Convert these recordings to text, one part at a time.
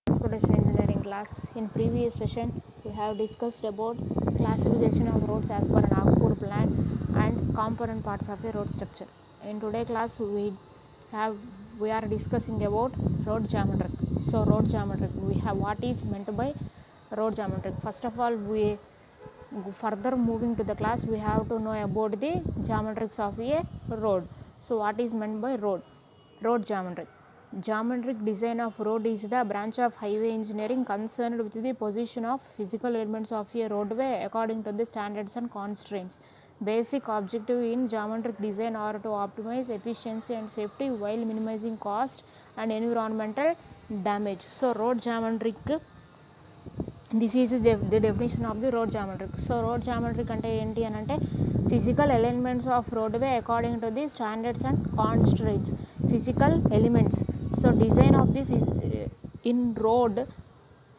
Transportation engineering class. In previous session we have discussed about classification of roads as per Nagpur plan and component parts of a road structure. In today class we are discussing about road geometry. So road geometry, we have what is meant by road geometry. First of all, we further moving to the class, we have to know about the geometrics of a road. So what is meant by road geometry? Geometric design of road is the branch of highway engineering concerned with the position of physical elements of a roadway according to the standards and constraints. Basic objective in geometric design are to optimize efficiency and safety while minimizing cost and environmental damage. So road geometric, this is the definition of the road geometric. So road geometric ante enti అని అంటే physical elements of roadway according to the standards and constraints. Physical elements, so design of the in road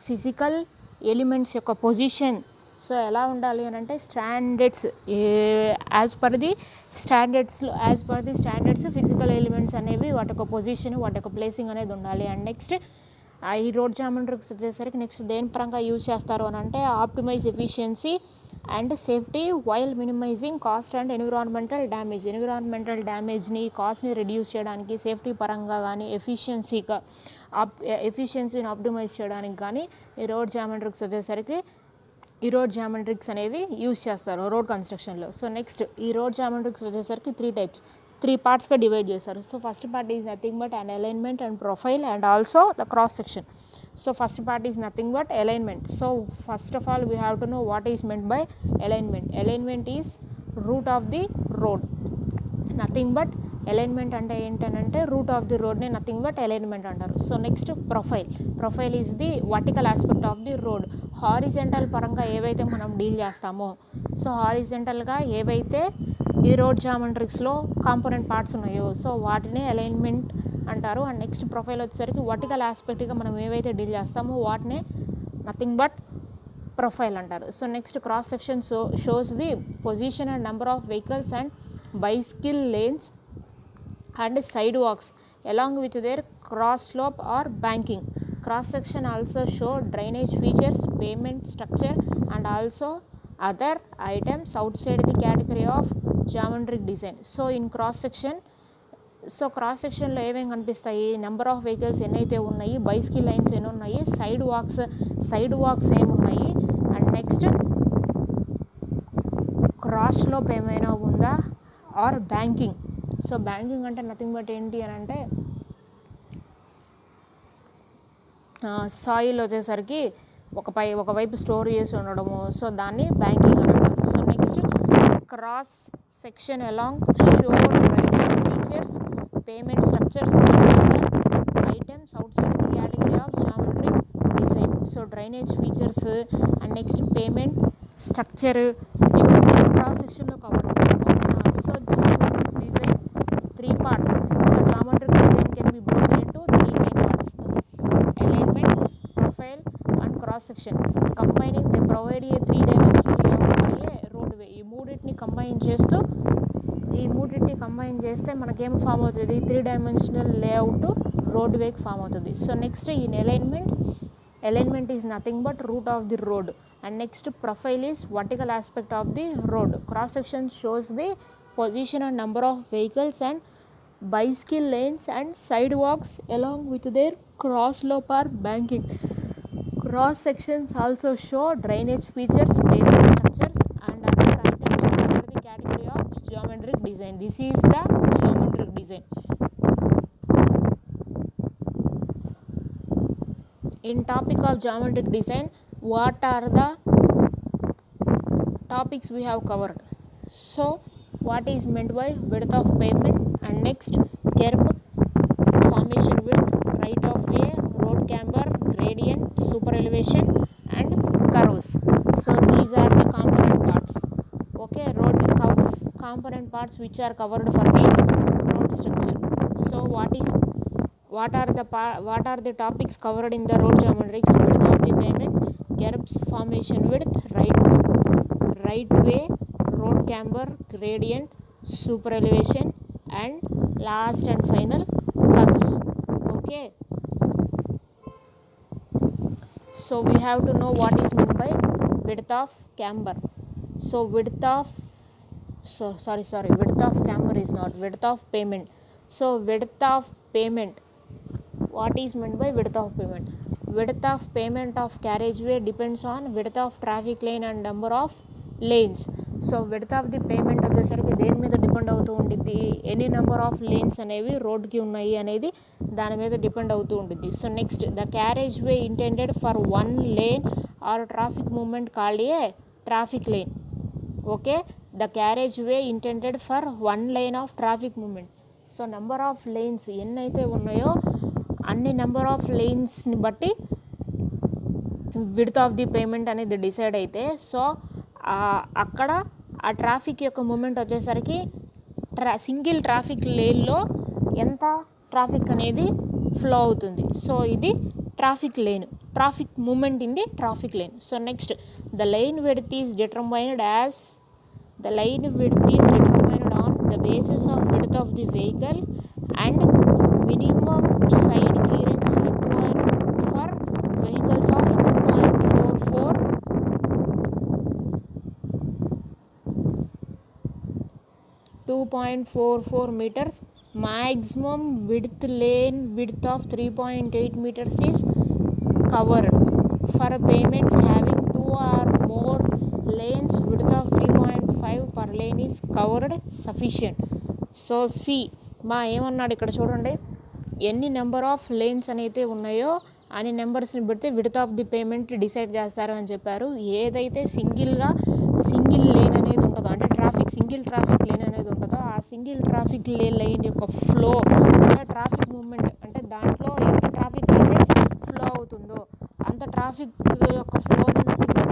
physical elements యొక్క position so ఎలా ఉండాలి అని అంటే standards as per the standards physical elements అనేవి వాటి యొక్క పొజిషన్ వాటి యొక్క ప్లేసింగ్ అనేది ఉండాలి. అండ్ నెక్స్ట్ ఈ రోడ్ జామెట్రిక్స్ వచ్చేసరికి నెక్స్ట్ దేని పరంగా యూజ్ చేస్తారు అని అంటే optimise efficiency and safety while minimising cost and environmental డ్యామేజ్ని కాస్ట్ని రిడ్యూస్ చేయడానికి సేఫ్టీ పరంగా కానీ ఎఫిషియన్సీని ఆప్టిమైజ్ చేయడానికి కానీ ఈ రోడ్ జామెట్రిక్స్ అనేవి యూజ్ చేస్తారు రోడ్ కన్స్ట్రక్షన్లో. సో నెక్స్ట్ ఈ రోడ్ జామెట్రిక్స్ వచ్చేసరికి త్రీ పార్ట్స్గా డివైడ్ చేస్తారు. So first part is nothing but an alignment and profile and also the cross section. So first part is nothing but alignment. So first of all we have to know what is meant by alignment is route of the road. Nothing but alignment అంటే ఏంటంటే route of the రోడ్ని nothing but alignment అంటారు. So next profile is the vertical aspect of the road. Horizontal పరంగా ఏవైతే మనం deal చేస్తామో, so హారిజెంటల్గా ఏవైతే ఈ రోడ్ జామెట్రిక్స్లో కాంపోనెంట్ పార్ట్స్ ఉన్నాయో సో వాటిని అలైన్మెంట్ అంటారు. అండ్ నెక్స్ట్ ప్రొఫైల్ వచ్చేసరికి వర్టికల్ ఆస్పెక్ట్గా మనం ఏవైతే డీల్ చేస్తామో వాటిని నథింగ్ బట్ ప్రొఫైల్ అంటారు. So next cross section shows the position and number of vehicles and bicycle lanes and sidewalks along with their cross slope or banking. Cross section also show drainage features, pavement structure and also other items outside the category of geometric design. So in cross సెక్షన్లో ఏమేమి కనిపిస్తాయి, number of vehicles ఎన్నైతే ఉన్నాయి, bicycle lines ఎన్ని ఉన్నాయి, side wax ఏమున్నాయి, and next cross slope ఏమైనా ఉందా ఆర్ బ్యాంకింగ్. సో బ్యాంకింగ్ అంటే నథింగ్ బట్ ఏంటి అని అంటే సాయిల్ వచ్చేసరికి ఒకవైపు స్టోర్ చేసి ఉండడము, సో దాన్ని బ్యాంకింగ్ అని అంటారు. So next cross section along show drainage features, payment structures and other items outside the category of geometric design. So drainage features and next payment structure ఇవన్నీ క్రాస్ సెక్షన్లో cover అవుతాయి. So geometric design 3 parts. So geometric design can be broken into 3 main parts: alignment, profile and cross section. Combining they provide a 3-dimensional layout for a roadway. ఈ మూడింటిని combine చేస్తే మనకేం form అవుతుంది, 3-dimensional layout రోడ్వేకి form అవుతుంది. So next in alignment is nothing but route of the road, and next profile is vertical aspect of the road. Cross section shows the position and number of vehicles and bicycle lanes and sidewalks along with their cross slope or banking. Cross sections also show drainage features, pavement structures and other items outside the category of geometric design. This is the geometric design. In topic of geometric design, what are the topics we have covered? So what is meant by width of pavement, and next curb, formation width, right of way, road camber, gradient, super elevation and curves. So these are the component parts. Okay, component parts which are covered for the road structure. So what are the topics covered in the road geometrics? Width of the pavement, curbs, formation width, right way, road camber, gradient, super elevation and last and final curves. Okay, So we have to know what is meant by width of camber. So width of camber is not width of pavement. So width of pavement, what is meant by width of pavement? Width of pavement of carriageway depends on width of traffic lane and number of lanes. So width of the payment వచ్చేసరికి దేని మీద depend అవుతూ ఉంటుంది, any number of lanes అనేవి రోడ్కి ఉన్నాయి అనేది దాని మీద డిపెండ్ అవుతూ ఉంటుంది. So next, the carriageway intended for one lane or traffic movement called a traffic lane. Okay, the carriageway intended for one lane of traffic movement. So number of lanes ఎన్నైతే ఉన్నాయో అన్ని number of లేన్స్ని బట్టి width of the pavement అనేది decide అయితే, so అక్కడ ఆ traffic యొక్క మూమెంట్ వచ్చేసరికి సింగిల్ ట్రాఫిక్ లేన్లో ఎంత ట్రాఫిక్ అనేది ఫ్లో అవుతుంది. సో ఇది traffic lane, traffic movement in the traffic lane. So next, the line width is determined on the basis of width of the vehicle and minimum side clearance required for vehicles of 2.44 meters. Maximum width lane width of 3.8 meters is covered. For payments having 2 or more lanes, width of 3.5 per lane is covered sufficient. So సి ఏమన్నాడు ఇక్కడ చూడండి, ఎన్ని number of lanes అయితే ఉన్నాయో అన్ని నెంబర్స్ని బట్టి width of the payment decide చేస్తారు అని చెప్పారు. ఏదైతే సింగిల్ లేన్ అనేది ఉంటుందో, అంటే సింగిల్ ట్రాఫిక్ లేన్ అనేది ఉంటుందో, ఆ సింగిల్ ట్రాఫిక్ లైన్ యొక్క ఫ్లో అంటే ట్రాఫిక్ మూవ్మెంట్, అంటే దాంట్లో ఎంత ట్రాఫిక్ అయితే ఫ్లో అవుతుందో అంత ట్రాఫిక్ యొక్క ఫ్లోని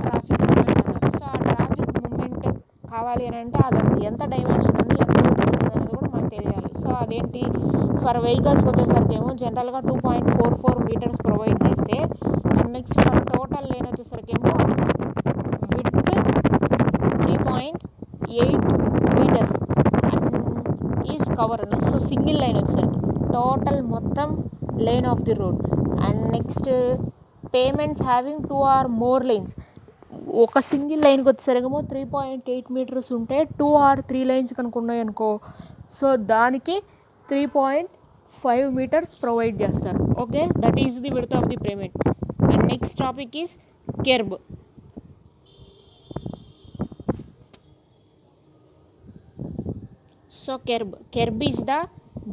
ట్రాఫిక్ మూవ్మెంట్ అన్నారు. సో ఆ ట్రాఫిక్ మూవ్మెంట్ కావాలి అని అంటే అది అసలు ఎంత డైమెన్షన్ ఉంది, ఎంత రోడ్ ఉంటుంది అనేది కూడా మనకు తెలియాలి. సో అదేంటి, ఫర్ వెహికల్స్ వచ్చేసరికి ఏమో జనరల్గా 2.44 మీటర్స్ ప్రొవైడ్ చేస్తే, and next for total lane వచ్చేసరికి ఏమో width 3.8 meters is covered. So single line వచ్చేసరికి టోటల్ మొత్తం lane of the road. And next, pavements having 2 or more lanes, ఒక సింగిల్ లైన్కి వచ్చేసరికేమో 3.8 మీటర్స్ ఉంటే 2 or 3 లైన్స్ కనుక ఉన్నాయనుకో, సో దానికి 3.5 మీటర్స్ ప్రొవైడ్ చేస్తారు. Okay, that is the width of the pavement. And next topic is kerb. So kerb is the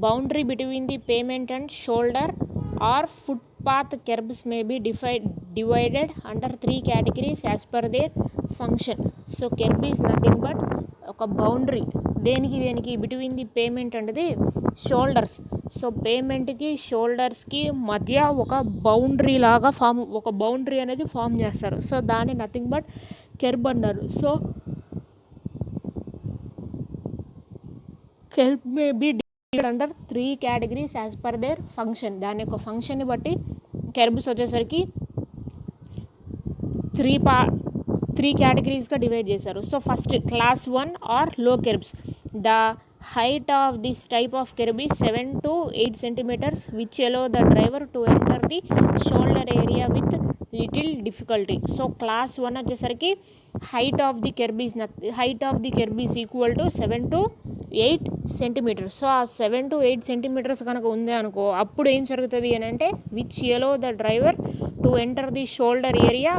boundary between the pavement and shoulder or footpath. Kerbs may be divided under 3 categories as per their function. So kerb is nothing but ఒక boundary, దేనికి between the pavement and the shoulders. So పేమెంట్కి షోల్డర్స్కి మధ్య ఒక boundary లాగా ఒక boundary అనేది form చేస్తారు. సో దాన్ని నథింగ్ బట్ కెర్బ్ అన్నారు. So kerb may be divided under 3 categories as per their function. దాని యొక్క ఫంక్షన్ని బట్టి కెర్బ్స్ వచ్చేసరికి 3 categories-గా డివైడ్ చేశారు. So first, class 1 are low kerbs. The height of this type of curb is 7 to 8 centimeters, which allow the driver to enter the shoulder area with little difficulty. So class 1 వచ్చేసరికి height of the curb is equal to 7 to 8 centimeters. So ఆ 7 to 8 centimeters కనుక ఉంది అనుకో, అప్పుడు ఏం జరుగుతుంది అని అంటే, which allow the driver to enter the shoulder area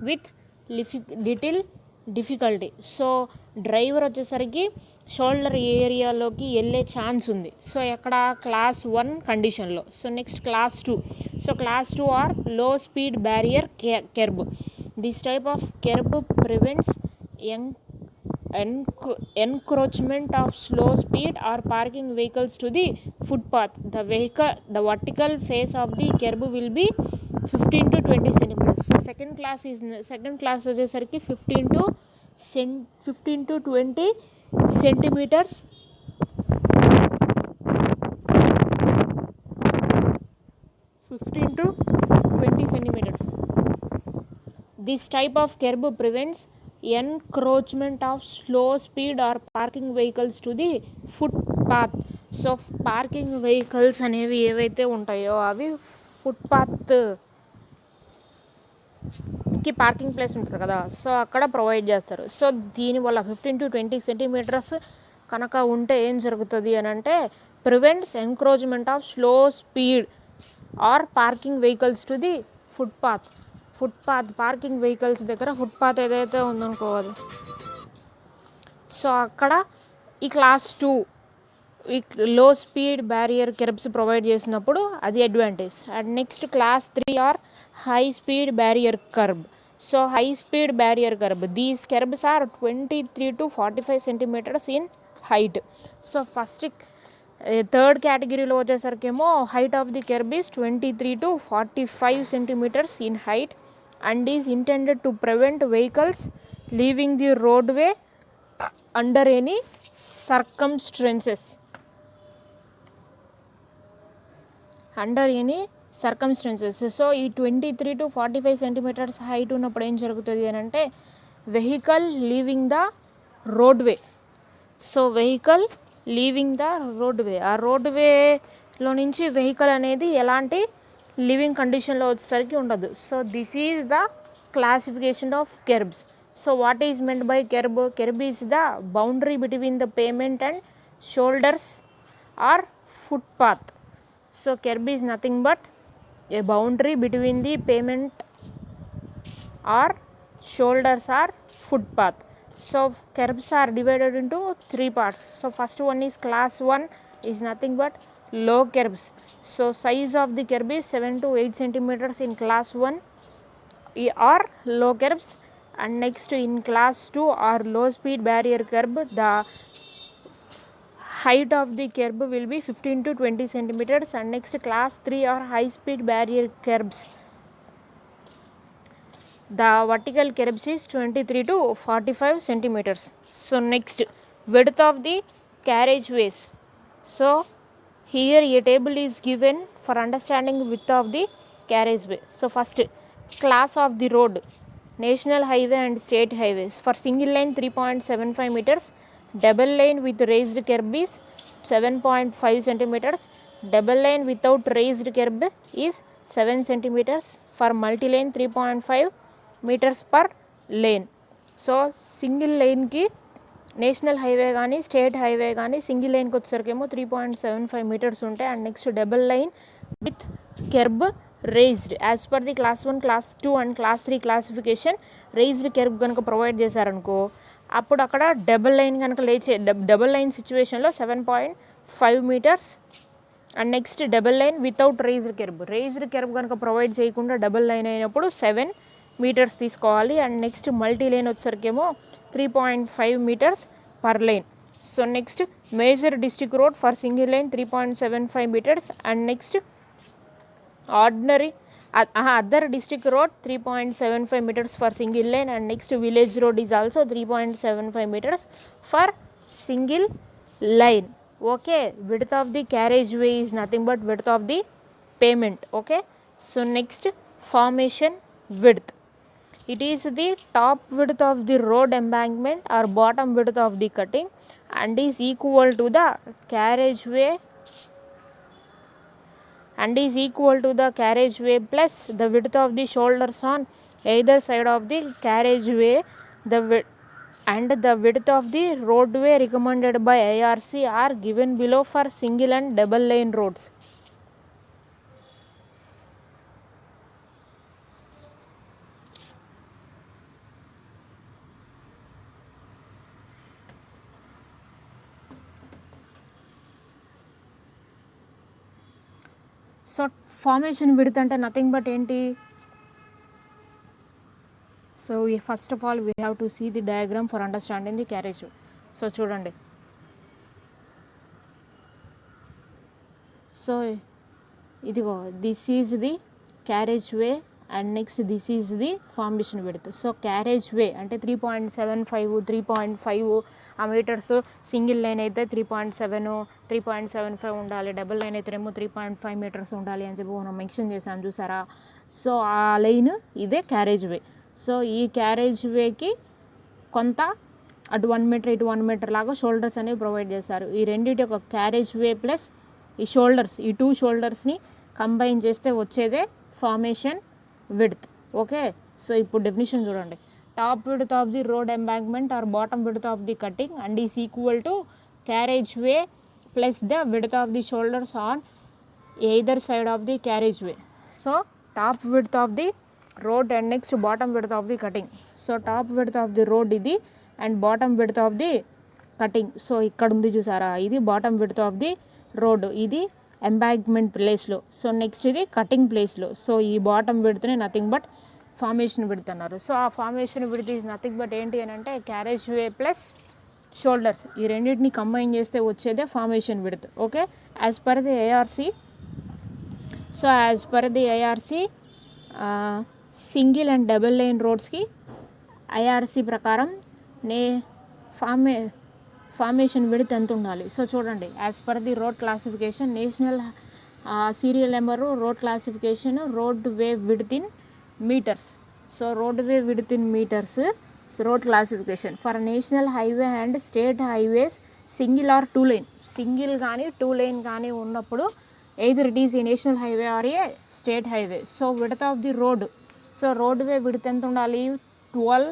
with little difficulty. So driver వచ్చేసరికి షోల్డర్ ఏరియాలోకి వెళ్ళే ఛాన్స్ ఉంది. సో ఎక్కడ, క్లాస్ 1 కండిషన్లో. So next class 2. So class 2 are low speed barrier kerb. This type of kerb prevents encroachment of slow speed or parking vehicles to the footpath. The vertical face of the curb will be 15 to 20 centimeters. So second class వచ్చేసరికి 15 to 20 centimeters. 15 to 20 centimeters. This type of curb prevents encroachment of slow speed or parking vehicles to the footpath. So parking vehicles అనేవి ఏవైతే ఉంటాయో అవి footpath కి parking place ఉంటుంది కదా, so అక్కడ provide చేస్తారు. సో దీనివల్ల 15 to 20 సెంటీమీటర్స్ కనుక ఉంటే ఏం జరుగుతుంది అని అంటే, prevents encroachment of slow speed or parking vehicles to the footpath. Parking vehicles దగ్గర ఫుట్పాత్ ఏదైతే ఉందనుకోవాలి, సో అక్కడ ఈ క్లాస్ 2 ఈ లో స్పీడ్ బ్యారియర్ కెర్బ్స్ ప్రొవైడ్ చేసినప్పుడు అది advantage. And next class 3 are high speed barrier kerb. So high speed barrier kerb, these kerbs are 23 to 45 centimetres in height. So first third కేటగిరీలో వచ్చేసరికేమో height of the kerb is 23 to 45 centimetres in height and is intended to prevent vehicles leaving the roadway under any circumstances. So ఈ 23 to 45 centimetres height ఉన్నప్పుడు ఏం జరుగుతుంది అని అంటే, vehicle leaving the roadway. So vehicle leaving the roadway, ఆ రోడ్వేలో నుంచి vehicle అనేది ఎలాంటి లివింగ్ కండిషన్లో వచ్చేసరికి ఉండదు. So this is the classification of kerbs. So what is meant by curb? Curb is the boundary between the pavement and shoulders or footpath. So curb is nothing but a boundary between the pavement or shoulders or footpath. So curbs are divided into 3 parts. So first one is class 1 is nothing but low curbs. So size of the curb is 7 to 8 centimeters in class 1 or low curbs. And next in class 2 or low speed barrier curb, the height of the curb will be 15 to 20 centimeters. And next class 3 or high speed barrier curbs, the vertical curbs is 23 to 45 centimeters. So next, width of the carriageways. So here a table is given for understanding width of the carriageway. So first, class of the road, national highway and state highways. For single lane 3.75 meters, double lane with raised curb is 7.5 centimeters, double lane without raised curb is 7 centimeters. For multi lane 3.5 meters per lane. So single లైన్కి national highway కానీ state highway కానీ single లైన్కి వచ్చేసరికేమో 3.75 metres ఉంటాయి. And next double line with kerb raised as per the class 1, class 2 and class 3 classification. raised curb కనుక provide చేశారనుకో, అప్పుడు అక్కడ double line కనుక లేచే డబుల్ లైన్ సిచ్యువేషన్లో 7.5 metres. And next double lane without raised kerb కనుక provide చేయకుండా double lane అయినప్పుడు 7 metres తీసుకోవాలి. అండ్ నెక్స్ట్ మల్టీ లైన్ వచ్చేసరికేమో 3.5 metres per lane. So next major district road for single lane 3.75 metres. And next ordinary other district road 3.75 meters for single lane. And next village road is also 3.75 meters for single line. Okay, width of the carriageway is nothing but width of the pavement. Okay, so next, formation width. It is the top width of the road embankment or bottom width of the cutting and is equal to the carriageway plus the width of the shoulders on either side of the carriageway, and the width of the roadway recommended by IRC are given below for single and double lane roads. So formation width అంటే nothing but ఏంటి? So first of all we have to see the diagram for understanding the carriage. So చూడండి, so ఇదిగో this is the carriageway and next this is the formation width. So carriageway అంటే 3.5 ఆ metres, single line అయితే 3.75 ఉండాలి, double line అయితే ఏమో 3.5 metres ఉండాలి అని చెప్పి మనం మెన్షన్ చేసాం చూసారా. సో ఆ లైన్ ఇదే క్యారేజ్ వే. సో ఈ క్యారేజ్ వేకి కొంత అటు 1 మీటర్ ఇటు 1 మీటర్ లాగా షోల్డర్స్ అనేవి ప్రొవైడ్ చేశారు. ఈ రెండింటి ఒక క్యారేజ్ వే ప్లస్ ఈ షోల్డర్స్, ఈ 2 షోల్డర్స్ని కంబైన్ చేస్తే వచ్చేదే ఫార్మేషన్ విడ్త్. ఓకే, సో ఇప్పుడు డెఫినేషన్ చూడండి, top width of the road embankment or bottom width of the cutting and is equal to carriageway plus the width of the shoulders on either side of the carriageway. So top width of the road and next bottom width of the cutting. So top width of the road ఇది and bottom width of the cutting. So ఇక్కడ ఉంది చూసారా, ఇది bottom width of the road, ఇది embankment ప్లేస్లో. So next ఇది cutting ప్లేస్లో. So ఈ బాటమ్ విడ్త్ని నథింగ్ బట్ ఫార్మేషన్ విడ్త్ అన్నారు. సో ఆ formation width is nothing but ఏంటి అని అంటే క్యారేజ్ వే ప్లస్ షోల్డర్స్, ఈ రెండింటిని కంబైన్ చేస్తే వచ్చేదే formation width. Okay, as per the ARC. So as per the IRC single and double lane రోడ్స్కి ఐఆర్సి ప్రకారం ఫార్మేషన్ విడ్త్ ఎంత ఉండాలి. సో చూడండి, as per the road classification national serial number road classification roadway width in metres. So roadway width in metres road classification for national highway and state highways single or two line. Single కానీ two lane కానీ ఉన్నప్పుడు either it is a national highway or a state highway. So width of the road, so roadway width ఎంత ఉండాలి, 12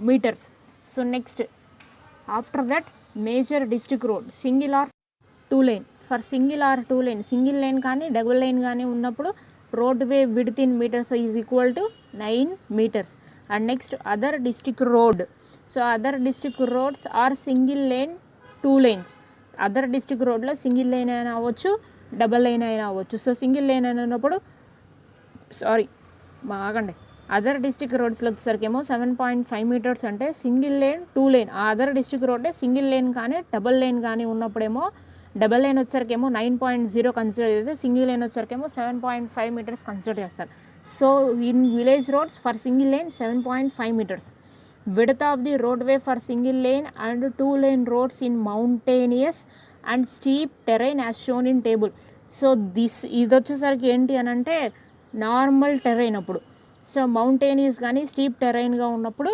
meters. So next after that major district road single or two line. For single or two line, single line కానీ double line కానీ ఉన్నప్పుడు roadway width in meters is equal to 9 meters. And next other district road. So other district roads are single line two lines. Other district రోడ్లో single line అయినా అవ్వచ్చు, double line అయినా అవ్వచ్చు. So single line అయినప్పుడు ఆగండి, other district రోడ్స్లో వచ్చేసరికి ఏమో 7.5 meters అంటే సింగిల్ లైన్ టూ లైన్. ఆ అదర్ డిస్ట్రిక్ట్ రోడ్డే సింగిల్ లైన్ కానీ డబల్ లైన్ కానీ ఉన్నప్పుడేమో డబల్ లైన్ వచ్చేసరికి ఏమో 9.0 కన్సిడర్ చేస్తే సింగిల్ లైన్ వచ్చేసరికి ఏమో 7.5 meters కన్సిడర్ చేస్తారు. So in village roads for single lane 7.5 meters. Width of the roadway for single lane and two lane roads in mountainous and steep terrain as shown in table. So ఇది వచ్చేసరికి ఏంటి అని అంటే normal terrain అప్పుడు. So mountainous కానీ steep టెరైన్గా ఉన్నప్పుడు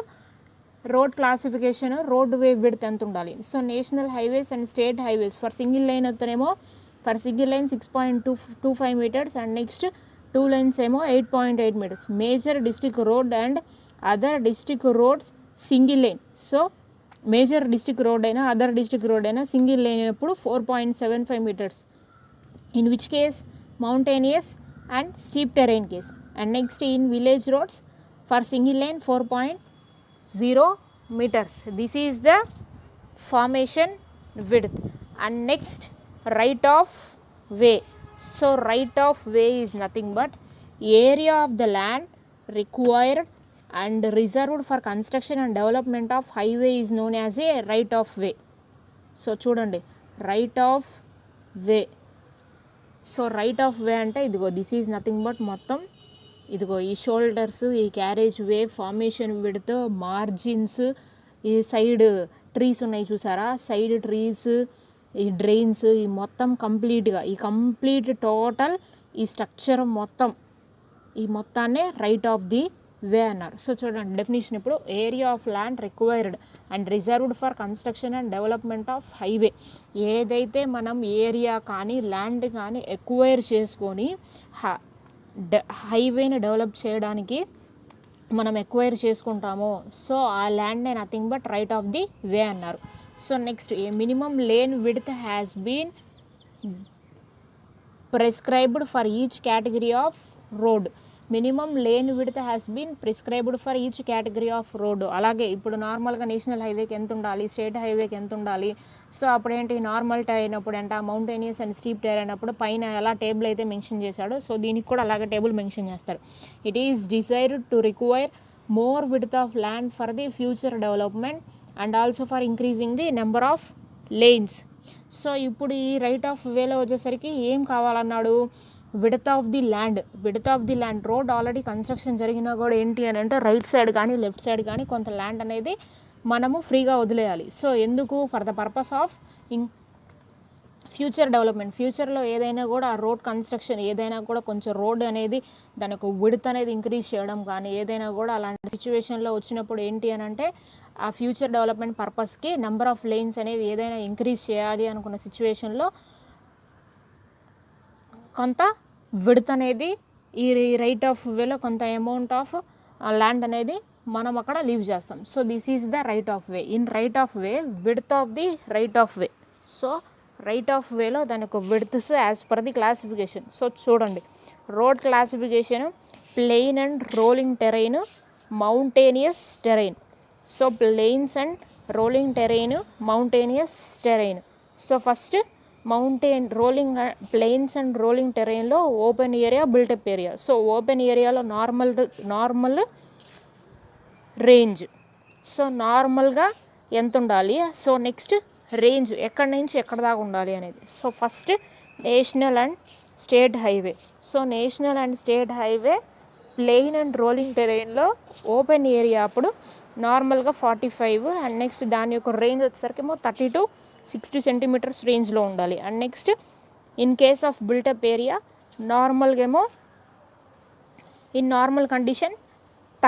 road classification roadway width ఎంత ఉండాలి. So national highways and state highways for single lane వస్తేనేమో for single line 6.25 meters and next two lines ఏమో 8.8 meters. Major district road and other district roads single line. So major district road అయినా other district road అయినా single line అయినప్పుడు 4.75 meters. In which case mountainous and steep terrain case. And next in village roads for single line 4.0 meters. This is the formation width. And next right of way. So right of way is nothing but area of the land required and reserved for construction and development of highway is known as a right of way. So చూడండి, right of way. So right of వే అంటే ఇదిగో this is nothing but మొత్తం ఇదిగో ఈ shoulders, ఈ carriage వే, formation width, margins, ఈ side trees ఉన్నాయి చూసారా, సైడ్ ట్రీస్, ఈ డ్రైన్స్, ఈ మొత్తం కంప్లీట్గా ఈ కంప్లీట్ టోటల్ ఈ స్ట్రక్చర్ మొత్తం ఈ మొత్తాన్నే రైట్ ఆఫ్ ది వే అన్నారు. సో చూడండి డెఫినేషన్ ఇప్పుడు area of land required and reserved for construction and development of highway. ఏదైతే మనం ఏరియా కానీ ల్యాండ్ కానీ ఎక్వైర్ చేసుకొని హైవేని డెవలప్ చేయడానికి మనం ఎక్వైర్ చేసుకుంటామో సో ఆ ల్యాండ్నే nothing but right of the way అన్నారు. So next a minimum lane width has been prescribed for each category of road. Minimum lane width has been prescribed for each category of road. అలాగే ఇప్పుడు నార్మల్గా national హైవేకి ఎంత ఉండాలి, state హైవేకి ఎంత ఉండాలి. సో అప్పుడేంటి నార్మల్ టైర్ అయినప్పుడు అంట మౌంటేనియస్ అండ్ స్టీప్ టైర్ అయినప్పుడు పైన ఎలా టేబుల్ అయితే మెన్షన్ చేశాడో సో దీనికి కూడా అలాగే టేబుల్ మెన్షన్ చేస్తాడు. It is desired to require more width of land for the future development and also for increasing the number of lanes. So ఇప్పుడు ఈ రైట్ ఆఫ్ వేలో వచ్చేసరికి ఏం కావాలన్నాడు, width of the land. Width of the land road already construction జరిగినా కూడా ఏంటి అని అంటే రైట్ సైడ్ కానీ లెఫ్ట్ సైడ్ కానీ కొంత ల్యాండ్ అనేది మనము ఫ్రీగా వదిలేయాలి. సో ఎందుకు, for the purpose of future development. ఫ్యూచర్లో ఏదైనా కూడా రోడ్ కన్స్ట్రక్షన్ ఏదైనా కూడా కొంచెం రోడ్ అనేది దానికి విడ్త్ అనేది ఇంక్రీజ్ చేయడం కానీ ఏదైనా కూడా అలాంటి సిచ్యువేషన్లో వచ్చినప్పుడు ఏంటి అని అంటే ఆ ఫ్యూచర్ డెవలప్మెంట్ పర్పస్కి నెంబర్ ఆఫ్ లేన్స్ అనేవి ఏదైనా ఇంక్రీజ్ చేయాలి అనుకున్న సిచ్యువేషన్లో కొంత విడ్త్ అనేది ఈ రైట్ ఆఫ్ వేలో కొంత అమౌంట్ ఆఫ్ ల్యాండ్ అనేది మనం అక్కడ లీవ్ చేస్తాం. So this is the right of way. In right of way, width of the right of way. So right of వేలో దాని యొక్క widths as per the classification. So చూడండి, road classification plain and rolling terrain, mountainous terrain. So plains and rolling terrain, mountainous terrain. So first mountain rolling plains and rolling టెరైన్లో open area, built up area. So open ఏరియాలో normal range. So నార్మల్గా ఎంత ఉండాలి, so next range ఎక్కడి నుంచి ఎక్కడ దాకా ఉండాలి అనేది. So first national and state highway. So national and state highway plain and rolling టెరైన్లో ఓపెన్ ఏరియా అప్పుడు నార్మల్గా 45 అండ్ నెక్స్ట్ దాని యొక్క రేంజ్ వచ్చేసరికి ఏమో 30 to 60 సెంటీమీటర్స్ రేంజ్లో ఉండాలి. And next in case of built-up area నార్మల్గా ఏమో in normal condition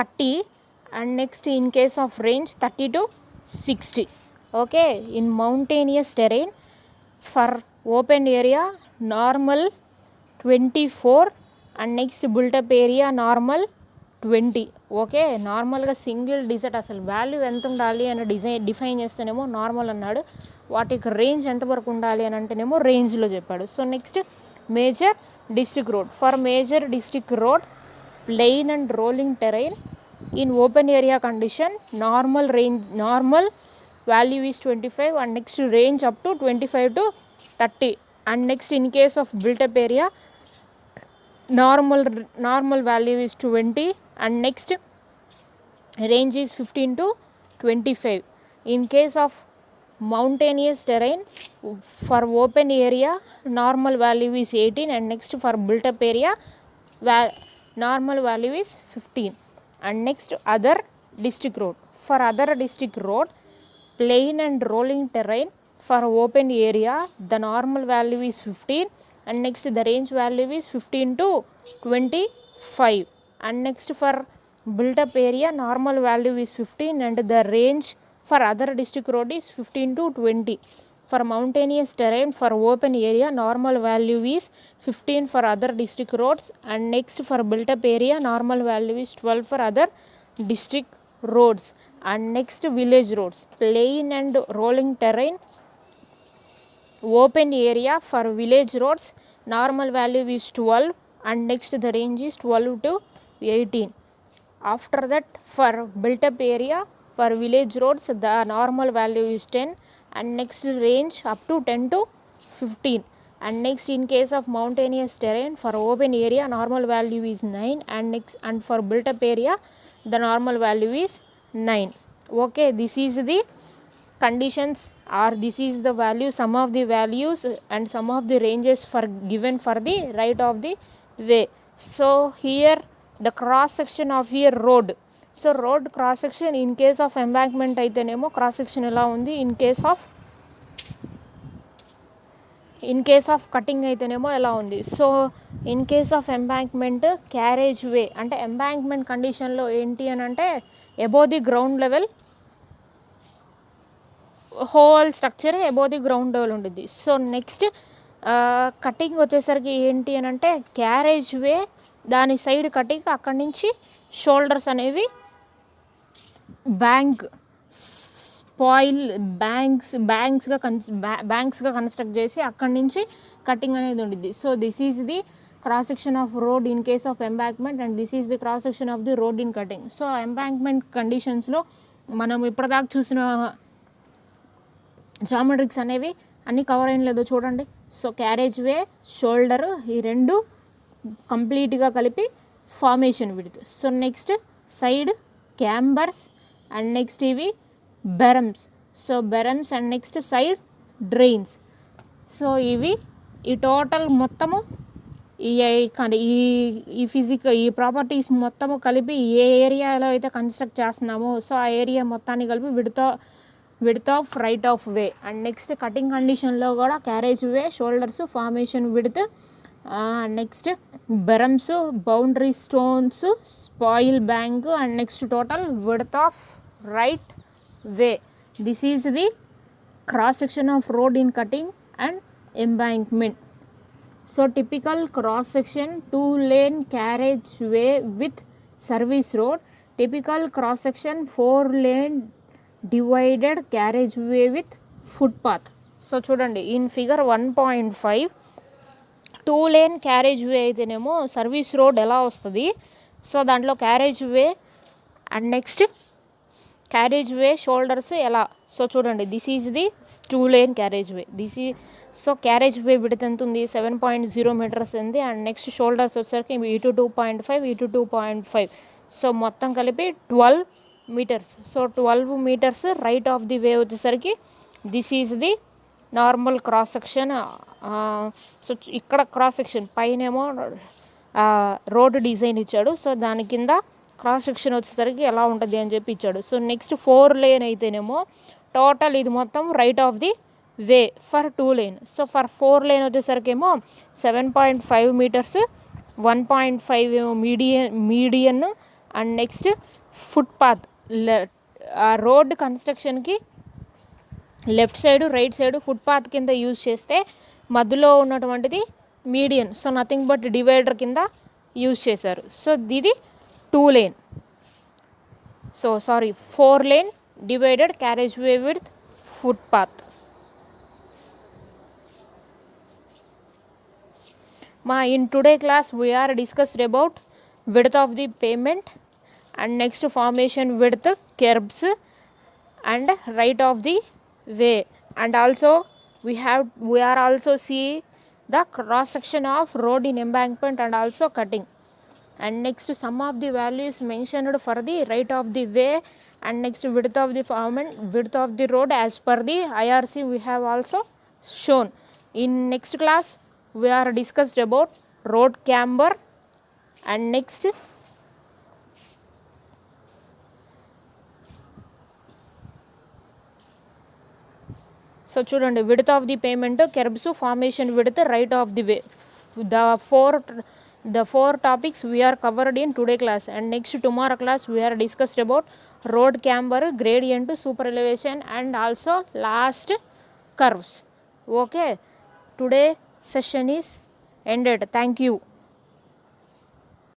30 and next in case of range 30 to 60. Okay, in mountainous terrain for open area normal 24 and next built-up area normal 20. Okay, నార్మల్గా single digit అసలు value ఎంత ఉండాలి అని define చేస్తేనేమో normal అన్నాడు, వాటికి రేంజ్ ఎంతవరకు ఉండాలి అని అంటేనేమో రేంజ్లో చెప్పాడు. So next major district road. For major district road plain and rolling terrain in open area condition normal value is 25 and next range up to 25 to 30 and next in case of built up area normal value is 20 and next range is 15 to 25. In case of mountainous terrain for open area normal value is 18 and next for built up area normal value is 15 and next other district road. For other district road plain and rolling terrain for open area the normal value is 15 and next the range value is 15 to 25 and next for built up area normal value is 15 and the range for other district road is 15 to 20. For mountainous terrain for open area normal value is 15 for other district roads and next for built up area normal value is 12 for other district roads and next village roads plain and rolling terrain open area for village roads normal value is 12 and next the range is 12 to 18. After that for built up area for village roads the normal value is 10 and next range up to 10 to 15 and next in case of mountainous terrain for open area normal value is 9 and next and for built up area the normal value is 9. Okay, this is the conditions or this is the value, some of the values and some of the ranges for given for the right of the way. So here the cross section of here road. So road cross section in case of embankment అయితేనేమో cross section ఎలా ఉంది, in case of cutting అయితేనేమో ఎలా ఉంది. So in case of embankment carriage వే అంటే embankment కండిషన్లో ఏంటి అని అంటే above the ground level whole structure above the ground level ఉంటుంది. సో నెక్స్ట్ కటింగ్ వచ్చేసరికి ఏంటి అని అంటే క్యారేజ్ వే దాని సైడ్ కటింగ్ అక్కడి నుంచి షోల్డర్స్ అనేవి బ్యాంక్స్గా కన్స్ట్రక్ట్ చేసి అక్కడి నుంచి కటింగ్ అనేది ఉంటుంది. So this is the cross section of road in case of embankment and this is the cross section of the road in cutting. So embankment కండిషన్స్లో మనం ఇప్పటిదాకా చూసిన జామెట్రిక్స్ అనేవి అన్నీ కవర్ అయిన లేదో చూడండి. సో క్యారేజ్ వే, షోల్డర్ ఈ రెండు కంప్లీట్గా కలిపి formation width. So next side cambers and next ఇవి berms. So berms and next side drains. So ఇవి ఈ టోటల్ మొత్తము ఈ ప్రాపర్టీస్ మొత్తము కలిపి ఏ ఏరియాలో అయితే కన్స్ట్రక్ట్ చేస్తున్నామో సో ఆ ఏరియా మొత్తాన్ని కలిపి width of right of way. And next cutting కండిషన్లో కూడా carriageway, shoulders, formation width, next berms, boundary stones, spoil bank and next total width of right way. This is the cross section of road in cutting and embankment. So typical cross section 2-lane carriage way with service road typical cross section 4-lane divided carriageway with footpath. So చూడండి in figure 1.5 2-lane carriageway అయితేనేమో service road ఎలా వస్తుంది, so దాంట్లో carriageway and next carriageway shoulders ఎలా, so చూడండి this is the 2-lane carriageway, this ఈ so carriageway width ఎంత ఉంది 7.0 మీటర్స్ ఉంది అండ్ నెక్స్ట్ షోల్డర్స్ వచ్చేసరికి ఇటు 2.5 ఇటు 2.5, సో మొత్తం కలిపి 12 metres. So 12 metres right of the way వచ్చేసరికి this is the normal cross section. So ఇక్కడ క్రాస్ సెక్షన్ పైనేమో రోడ్ డిజైన్ ఇచ్చాడు, సో దాని కింద క్రాస్ సెక్షన్ వచ్చేసరికి ఎలా ఉంటుంది అని చెప్పి ఇచ్చాడు. సో నెక్స్ట్ 4-lane అయితేనేమో టోటల్ ఇది మొత్తం right of the way for 2-lane. So for 4-lane వచ్చేసరికి ఏమో 7.5 మీటర్స్ 1.5 ఏమో median and next footpath road కన్స్ట్రక్షన్కి left side right side footpath కింద యూజ్ చేస్తే మధ్యలో ఉన్నటువంటిది median, so nothing but divider కింద యూజ్ చేశారు. సో ఇది 2-lane, so sorry 4-lane divided carriageway with footpath. In today class we are discussed about width of the pavement and next formation width curbs and right of the way, and also we are also see the cross section of road in embankment and also cutting, and next some of the values mentioned for the right of the way and next width of the pavement, width of the road as per the IRC we have also shown. In next class we are discussed about road camber and next so చూడండి width of the pavement kerbs formation width right of the way, the four topics we are covered in today class, and next tomorrow class we are discussed about road camber, gradient, super elevation and also last curves. Okay, today session is ended. Thank you.